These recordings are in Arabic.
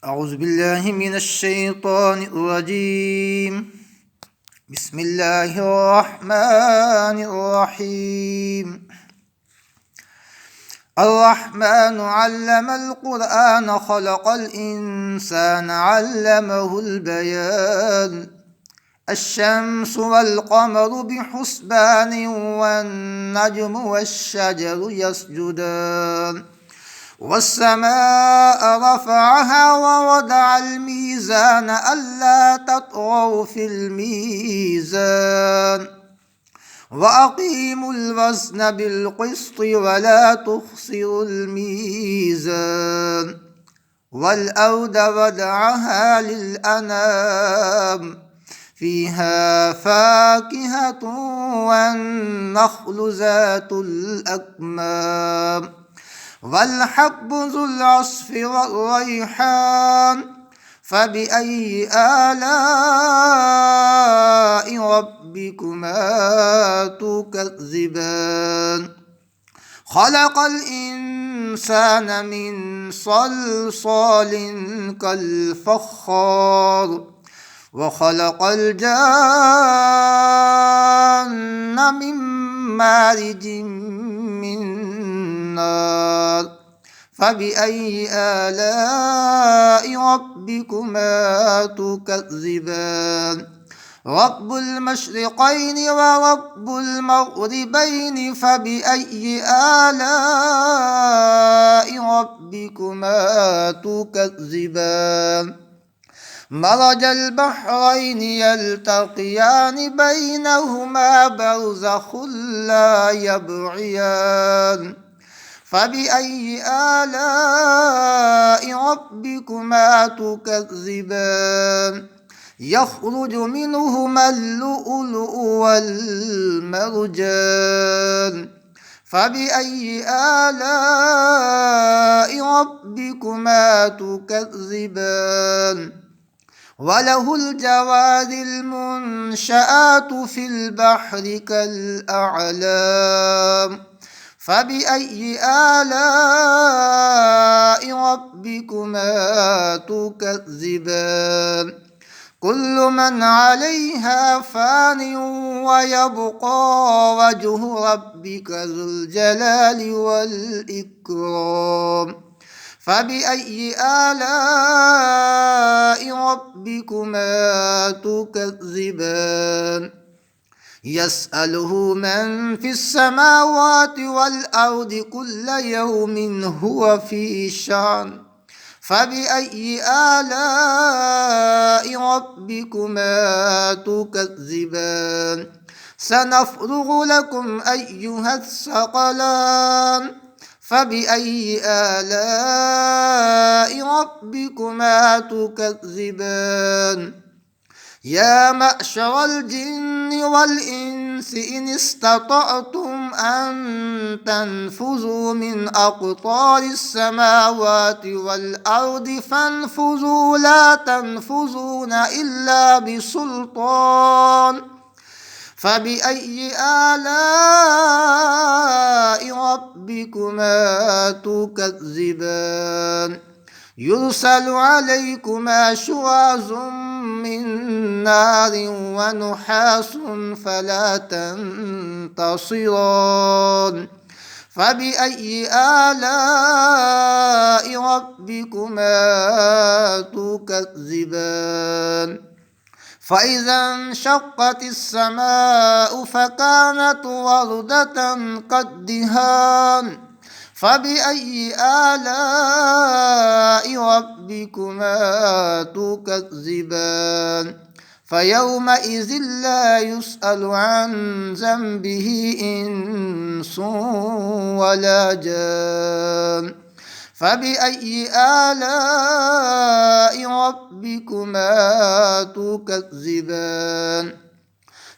أعوذ بالله من الشيطان الرجيم. بسم الله الرحمن الرحيم. الرحمن علم القرآن خلق الإنسان علمه البيان. الشمس والقمر بحسبان والنجم والشجر يسجدان والسماء رفعها ووضع الميزان ألا تطغوا في الميزان وأقيموا الوزن بالقسط ولا تخسروا الميزان والأرض وضعها للأنام فيها فاكهة والنخل ذات الأكمام والحب ذو العصف والريحان فبأي آلاء ربكما تكذبان خلق الإنسان من صلصال كالفخار وخلق الجان من مارج من نار فبأي آلاء ربكما تكذبان رب المشرقين ورب المغربين فبأي آلاء ربكما تكذبان مرج البحرين يلتقيان بينهما برزخ لا يبغيان فبأي آلاء ربكما تكذبان يخرج منهما اللؤلؤ والمرجان فبأي آلاء ربكما تكذبان وله الجوار المنشآت في البحر كالأعلام فبأي آلاء ربكما تكذبان كل من عليها فان ويبقى وجه ربك ذو الجلال والإكرام فبأي آلاء ربكما تكذبان يسأله من في السماوات والأرض كل يوم هو في شأن فبأي آلاء ربكما تكذبان سنفرغ لكم أيها الثقلان فبأي آلاء ربكما تكذبان يا معشر الجن والإنس إن استطعتم أن تنفذوا من أقطار السماوات والأرض فانفذوا لا تنفذون إلا بسلطان فبأي آلاء ربكما تكذبان يرسل عليكما شواظ من نار ونحاس فلا تنتصران فبأي آلاء ربكما تكذبان فإذا انشقت السماء فكانت وردة كالدهان فبأي آلاء ربكما تكذبان فيومئذ لا يسأل عن ذنبه إنس ولا جان فبأي آلاء ربكما تكذبان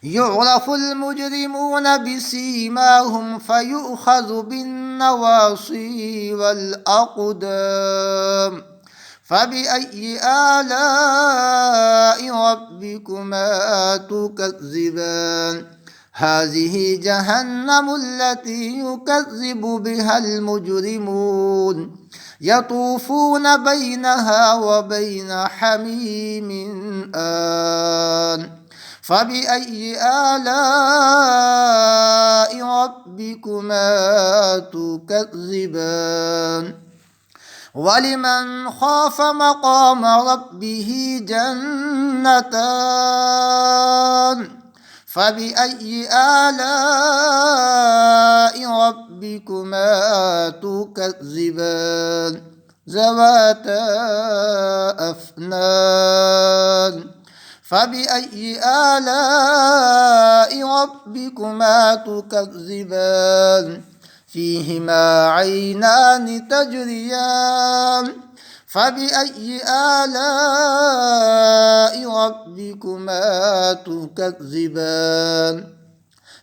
يعرف المجرمون بسيماهم فيؤخذ بالنواصي والأقدام فبأي آلاء ربكما تكذبان هذه جهنم التي يكذب بها المجرمون يطوفون بينها وبين حميم آن فبأي آلاء ربكما تكذبان ولمن خاف مقام ربه جنتان فبأي آلاء ربكما تكذبان ذواتا أفنان فبأي آلاء ربكما تكذبان فيهما عينان تجريان فبأي آلاء ربكما تكذبان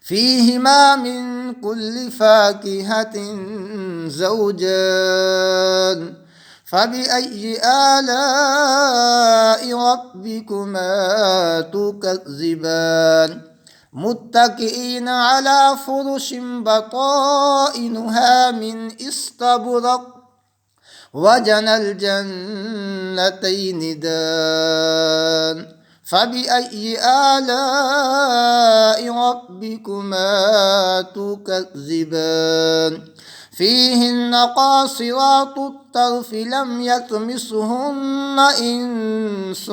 فيهما من كل فاكهة زوجان فبأي آلاء ربكما تكذبان متكئين على فرش بطائنها من استبرق وجنى الجنتين دان فبأي آلاء ربكما تكذبان فيهن قاصرات الطرف لم يطمثهن إنس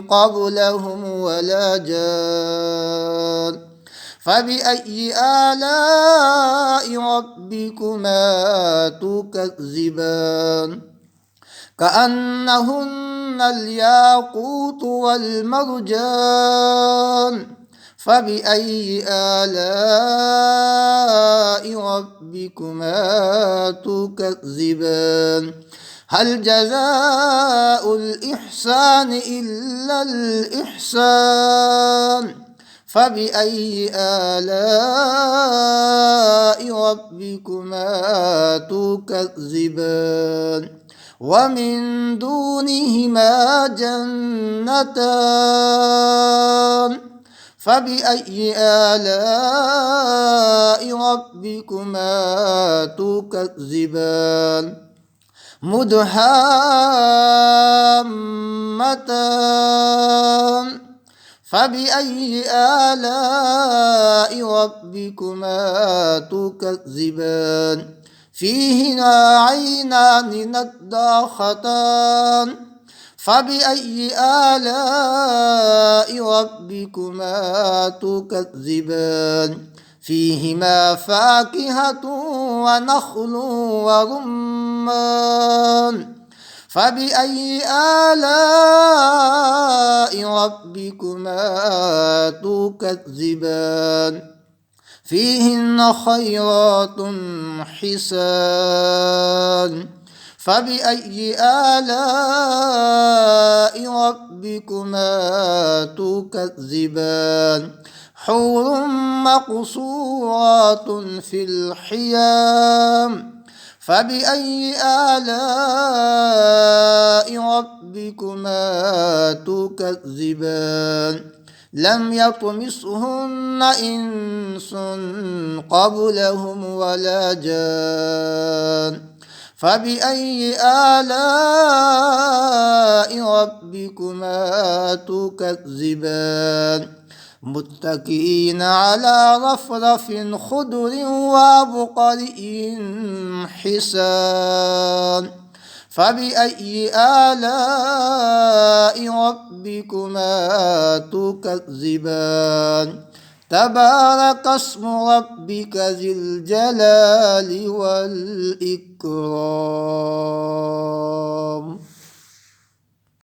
قبلهم ولا جان فبأي آلاء ربكما تكذبان كأنهن الياقوت والمرجان فبأي آلاء ربكما تكذبان هل جزاء الإحسان إلا الإحسان فبأي آلاء ربكما تكذبان ومن دونهما جنتان فبأي آلاء ربكما تكذبان مدهامتان فبأي آلاء ربكما تكذبان فيهما عينان نضاختان فبأي آلاء ربكما تكذبان فيهما فاكهة ونخل ورمان فبأي آلاء ربكما تكذبان فيهن خيرات حسان فبأي آلاء ربكما تكذبان حور مقصورات في الخيام فبأي آلاء ربكما تكذبان لم يطمثهن إنس قبلهم ولا جان فبأي آلاء ربكما تكذبان متكئين على رفرف خضر وعبقري حسان فبأي آلاء ربكما تكذبان تبارك اسم ربك ذي الجلال والإكرام.